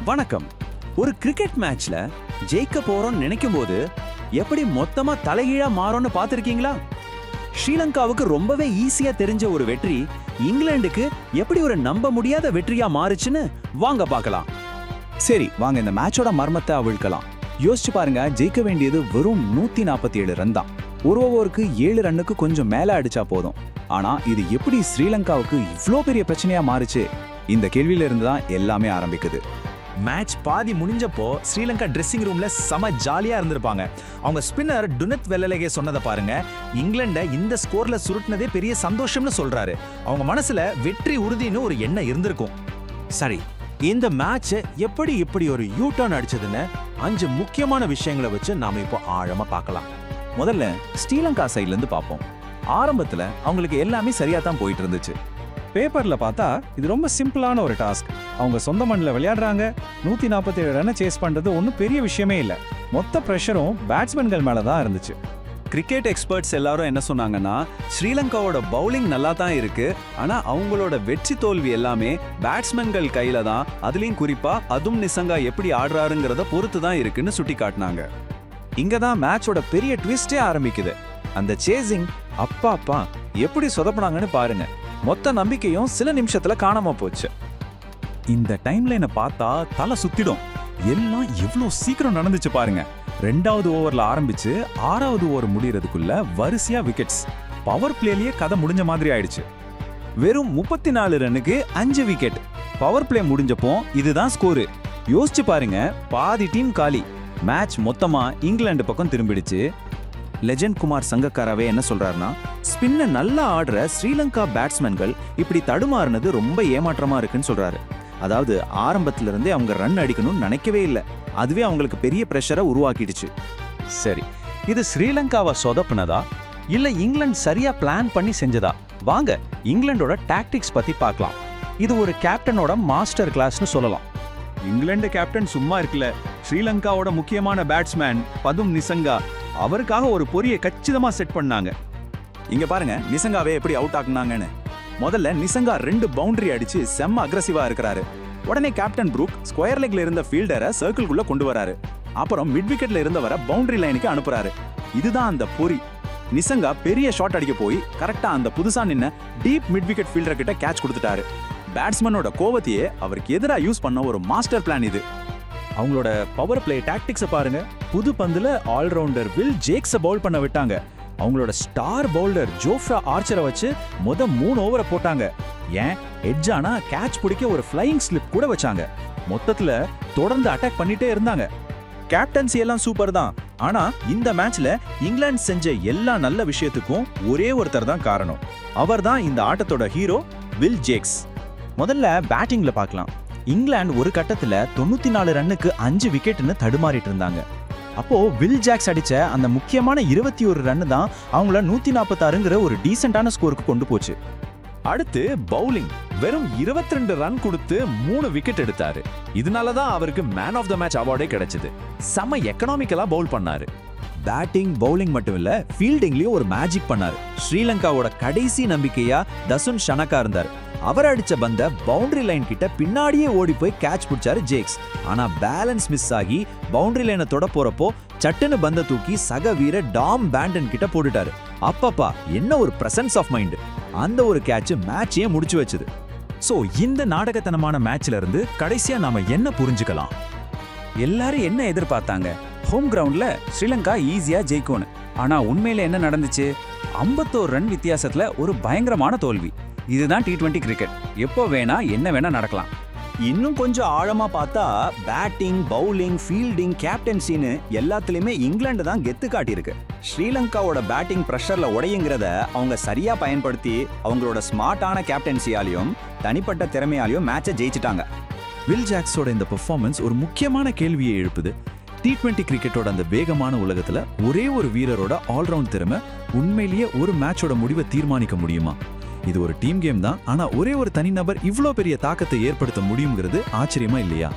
வணக்கம். ஒரு கிரிக்கெட் மேட்ச்ல ஜெயிக்க போறோம்னு நினைக்கும் போது எப்படி மொத்தமா தலைகீழா மாறும்னு பார்த்திருக்கீங்களா? ஸ்ரீலங்காவுக்கு ரொம்பவே ஈஸியா தெரிஞ்ச ஒரு வெற்றி இங்கிலாந்துக்கு எப்படி ஒரு நம்ப முடியாத வெற்றியா மாறுச்சுன்னு வாங்க பார்க்கலாம். சரி, வாங்க இந்த மேட்சோட மர்மத்தை அவிழ்க்கலாம். யோசிச்சு பாருங்க, ஜெயிக்க வேண்டியது வெறும் 147 ரன் தான். ஒரு ஓவருக்கு 7 ரன்னுக்கு கொஞ்சம் மேல அடிச்சா போதும். ஆனா இது எப்படி ஸ்ரீலங்காவுக்கு இவ்ளோ பெரிய பிரச்சனையா மாறுச்சு? இந்த கேள்வியில இருந்து தான் எல்லாமே ஆரம்பிக்குது. மேட்ச் பாதி முடிஞ்சப்போ ஸ்ரீலங்கா ட்ரெஸ்ஸிங் ரூம்ல செம ஜாலியா இருந்திருப்பாங்க. அவங்க ஸ்பின்னர் டுனத் வெல்லலகே சொன்னதை பாருங்க, இங்கிலாண்டை இந்த ஸ்கோர்ல சுருட்டினதே பெரிய சந்தோஷம்னு சொல்றாரு. அவங்க மனசுல வெற்றி உறுதின்னு ஒரு எண்ணம் இருந்திருக்கும். சரி, இந்த மேட்ச் எப்படி இப்படி ஒரு யூ டர்ன் அடிச்சதுன்னு 5 முக்கியமான விஷயங்களை வச்சு நாம இப்போ ஆழமா பார்க்கலாம். முதல்ல ஸ்ரீலங்கா சைட்ல இருந்து பார்ப்போம். ஆரம்பத்துல அவங்களுக்கு எல்லாமே சரியா தான் போயிட்டு இருந்துச்சு. பேப்பர்ல பார்த்தா இது ரொம்ப சிம்பிளான ஒரு டாஸ்க். அவங்க சொந்த மண்ணில் விளையாடுறாங்க. 147 ரன்னை சேஸ் பண்றது ஒன்றும் பெரிய விஷயமே இல்லை. மொத்த ப்ரெஷரும் பேட்ஸ்மேன்கள் மேல தான் இருந்துச்சு. கிரிக்கெட் எக்ஸ்பர்ட்ஸ் எல்லாரும் என்ன சொன்னாங்கன்னா, ஸ்ரீலங்காவோட பவுலிங் நல்லா தான் இருக்கு, ஆனா அவங்களோட வெற்றி தோல்வி எல்லாமே பேட்ஸ்மேன்கள் கையில தான், அதுலயும் குறிப்பா அதும் நிசங்கா எப்படி ஆடுறாருங்கிறத பொறுத்து தான் இருக்குன்னு சுட்டி காட்டினாங்க. இங்க தான் மேட்சோட பெரிய ட்விஸ்டே ஆரம்பிக்குது. அந்த சேசிங் அப்பா எப்படி சொதப்பினாங்கன்னு பாருங்க. மொத்த நம்பிக்கையும் சில நிமிஷத்துல காணாம போச்சு. இந்த டைம்லைனை பார்த்தா தலை சுத்திடும். எல்லாம் எவ்வளோ சீக்கிரம் நடந்துச்சு பாருங்க. 2வது ஓவர்ல ஆரம்பிச்சு 6வது ஓவர் முடியறதுக்குள்ள வரிசையா விக்கெட்ஸ். பவர் பிளேலயே கதை முடிஞ்ச மாதிரி ஆயிடுச்சு. வெறும் 34 ரன்னுக்கு 5 விக்கெட். பவர் பிளே முடிஞ்சப்போ இதுதான் ஸ்கோரு. யோசிச்சு பாருங்க, பாதி டீம் காலி. மேட்ச் மொத்தமா இங்கிலாந்து பக்கம் திரும்பிடுச்சு. லெஜண்ட் குமார் சங்கக்காராவே என்ன சொல்றாருன்னா, ஸ்பின்னை நல்லா ஆடுற ஸ்ரீலங்கா பேட்ஸ்மேன்கள் இப்படி தடுமாறுனது ரொம்ப ஏமாற்றமா இருக்குன்னு சொல்றாரு. அதாவது ஆரம்பத்துல இருந்தே அவங்க ரன் அடிக்கணும்னு நினைக்கவே இல்லை. அதுவே அவங்களுக்கு பெரிய பிரஷரை உருவாக்கிடுச்சு. சரி, இது ஸ்ரீலங்காவை சொதப்புனதா இல்ல இங்கிலாந்து சரியா பிளான் பண்ணி செஞ்சதா? வாங்க இங்கிலாண்டோட டாக்டிக்ஸ் பத்தி பார்க்கலாம். இது ஒரு கேப்டனோட மாஸ்டர் கிளாஸ்னு சொல்லலாம். இங்கிலாந்து கேப்டன் சும்மா இருக்குல்ல. ஸ்ரீலங்காவோட முக்கியமான பேட்ஸ்மேன் பதும் நிசங்கா, அவருக்காக ஒரு பொறியை கச்சிதமா செட் பண்ணாங்க. இங்க பாருங்க நிசங்காவே எப்படி அவுட் ஆக்குனாங்கன்னு. முதல்ல நிசங்கா 2 பவுண்டரி அடிச்சு செம்ம அக்ரெசிவா இருக்கிறாரு. உடனே கேப்டன் ப்ரூக் ஸ்கொயர் லெக்ல இருந்த ஃபீல்டரை சர்க்கிள்குள்ள கொண்டு வராரு. அப்புறம் மிட் விக்கெட்ல இருந்தவரை பவுண்டரி லைனுக்கு அனுப்புறாரு. இதுதான் அந்த பொறி. நிசங்கா பெரிய ஷாட் அடிக்க போய் கரெக்டா அந்த புதுசா நின்ன டீப் மிட் விக்கெட் ஃபீல்டர் கிட்ட கேட்ச் கொடுத்துட்டாரு. பேட்ஸ்மேனோட கோவத்தையே அவருக்கு எதிராக யூஸ் பண்ண ஒரு மாஸ்டர் பிளான் இது. அவங்களோட பவர் பிளே டாக்டிக்ஸை பாருங்க. புது பந்துல ஆல்ரவுண்டர் வில் ஜேக்ஸை பவுல் பண்ண விட்டாங்க. அவங்களோட ஸ்டார் பவுலர் ஜோஃப்ரா ஆர்ச்சரை வச்சு 3 ஓவரை போட்டாங்க. ஏன் எட்ஜானா கேட்ச் பிடிக்க ஒரு ஃப்ளையிங் ஸ்லிப் கூட வச்சாங்க. மொத்தத்துல தொடர்ந்து அட்டாக் பண்ணிட்டே இருந்தாங்க. கேப்டன்சி எல்லாம் சூப்பர் தான். ஆனா இந்த மேட்ச்ல இங்கிலாந்து செஞ்ச எல்லா நல்ல விஷயத்துக்கும் ஒரே ஒருத்தர் தான் காரணம். அவர் தான் இந்த ஆட்டத்தோட ஹீரோ, வில் ஜேக்ஸ். முதல்ல பேட்டிங்ல பார்க்கலாம். இங்கிலாந்து ஒரு கட்டத்துல 94 ரன்னுக்கு 5 விக்கெட்னு தடுமாறிட்டு இருந்தாங்க. அப்போ வில் ஜாக்ஸ் அடிச்ச அந்த முக்கியமான 21 ரன் தான் அவங்கள 146ங்கிற ஒரு டீசென்டான ஸ்கோருக்கு கொண்டு போச்சு. அடுத்து பவுலிங். வெறும் 22 ரன் கொடுத்து 3 விக்கெட் எடுத்தாரு. இதனாலதான் அவருக்கு மேன் ஆஃப் த மேட்ச் அவார்டே கிடைச்சது. செம எக்கனாமிக்கலா பவுல் பண்ணாரு. பேட்டிங் பவுலிங் மட்டும் இல்ல, ஃபீல்டிங்லயும் ஒரு மேஜிக் பண்ணாரு. ஸ்ரீலங்காவோட கடைசி நம்பிக்கையா தசுன் ஷனக்கா இருந்தார். அவர் அடிச்ச பந்த பவுண்டரி லைன் கிட்ட பின்னாடியே ஓடி போய் கேட்ச் பிடிச்சாரு ஜேக்ஸ். ஆனா பேலன்ஸ் மிஸ் ஆகி பவுண்டரி லைனை தொட போறப்போ சட்டுன்னு பந்த தூக்கி சக வீரர் டாம் பேண்டன் கிட்ட போட்டுட்டாரு. அப்பப்பா, என்ன ஒரு பிரசன்ஸ் ஆஃப் மைண்ட்! அந்த ஒரு கேட்ச் மேட்சையே முடிச்சு வச்சது. சோ இந்த நாடகத்தனமான மேட்ச்ல இருந்து கடைசியா நாம என்ன புரிஞ்சுக்கலாம்? எல்லாரும் என்ன எதிர்பார்த்தாங்க? ஹோம் கிரவுண்ட்ல ஸ்ரீலங்கா ஈஸியா ஜெயிக்கும்னு. ஆனா உண்மையில என்ன நடந்துச்சு? 51 ரன் வித்தியாசத்துல ஒரு பயங்கரமான தோல்வி. இதுதான் T20 கிரிக்கெட். எப்போ வேணா என்ன வேணா நடக்கலாம். இன்னும் கொஞ்சம் ஆழமா பார்த்தா பேட்டிங், பவுலிங், ஃபீல்டிங், கேப்டன்சின்னு எல்லாத்துலயுமே இங்கிலாந்து தான் கெத்து காட்டியிருக்கு. ஸ்ரீலங்காவோட பேட்டிங் பிரஷர்ல உடையுங்கிறத அவங்க சரியா பயன்படுத்தி அவங்களோட ஸ்மார்ட்டான கேப்டன்சியாலையும் தனிப்பட்ட திறமையாலையும் மேட்சை ஜெயிச்சிட்டாங்க. வில் ஜாக்ஸோட இந்த பெர்ஃபார்மன்ஸ் ஒரு முக்கியமான கேள்வியை எழுப்புது. T20 கிரிக்கெட்டோட அந்த வேகமான உலகத்துல ஒரே ஒரு வீரரோட ஆல்ரவுண்ட் திறமை உண்மையிலேயே ஒரு மேட்சோட முடிவை தீர்மானிக்க முடியுமா? இது ஒரு டீம் கேம் தான். ஆனா ஒரே ஒரு தனிநபர் இவ்ளோ பெரிய தாக்கத்தை ஏற்படுத்த முடியுங்கிறது ஆச்சரியமா இல்லையா?